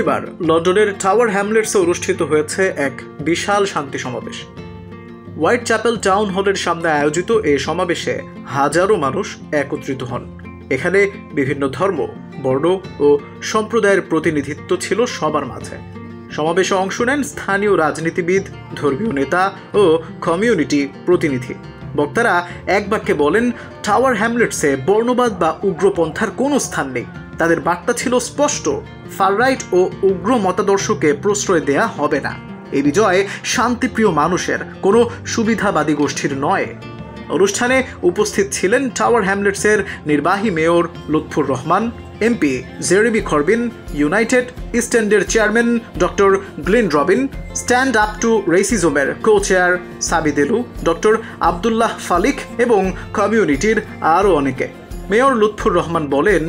বৃহস্পতিবার লন্ডনের টাওয়ার হ্যামলেটসে অনুষ্ঠিত হয়েছে এক বিশাল শান্তি সমাবেশ। হোয়াইট চ্যাপেল টাউন হলের সামনে আয়োজিত এই সমাবেশে হাজারো মানুষ একত্রিত হন। এখানে বিভিন্ন ধর্ম, বর্ণ ও সম্প্রদায়ের প্রতিনিধিত্ব ছিল সবার মাঝে। সমাবেশে অংশ নেন স্থানীয় রাজনীতিবিদ, ধর্মীয় নেতা ও কমিউনিটি প্রতিনিধি। বক্তারা এক বাক্যে বলেন, টাওয়ার হ্যামলেটসে বর্ণবাদ বা উগ্রপন্থার কোনো স্থান নেই। তাদের বার্তা ছিল স্পষ্ট, ফার রাইট ও উগ্র মতাদর্শকে প্রশ্রয় দেয়া হবে না। এই বিজয় শান্তিপ্রিয় মানুষের, কোনো সুবিধাবাদী গোষ্ঠীর নয়। অনুষ্ঠানে উপস্থিত ছিলেন টাওয়ার হ্যামলেটসের নির্বাহী mayor Lutfur Rahman, MP Jeremy Corbyn, United East এন্ডের chairman doctor Glyn Robin, stand up to রেসিজমের কো চেয়ার সাবিদ এলু, ডক্টর আবদুল্লাহ ফালিক এবং কমিউনিটির আরও অনেকে। মেয়র লুৎফুর রহমান বলেন,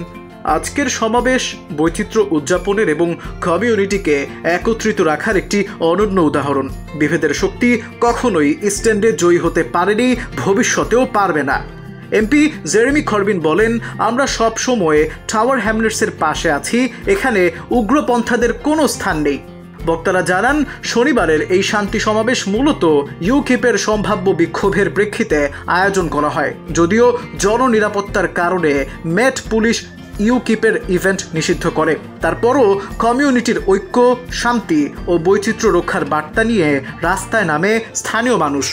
আজকের সমাবেশ বৈচিত্র্য উদযাপনের এবং কমিউনিটিকে একত্রিত রাখার একটি অনন্য উদাহরণ। বিভেদের শক্তি কখনোই ইস্ট এন্ডে জয়ী হতে পারেনি, ভবিষ্যতেও পারবে না। এমপি জেরেমি করবিন বলেন, আমরা সব সময় টাওয়ার হ্যামলেটসের পাশে আছি, এখানে উগ্রপন্থাদের কোনো স্থান নেই। বক্তারা জানান, শনিবারের এই শান্তি সমাবেশ মূলত ইউকিপের সম্ভাব্য বিক্ষোভের প্রেক্ষিতে আয়োজন করা হয়। যদিও জননিরাপত্তার কারণে মেট পুলিশ ইউকিপের ইভেন্ট নিষিদ্ধ করে, তারপরও কমিউনিটির ঐক্য, শান্তি ও বৈচিত্র্য রক্ষার বার্তা নিয়ে রাস্তায় নামে স্থানীয় মানুষ।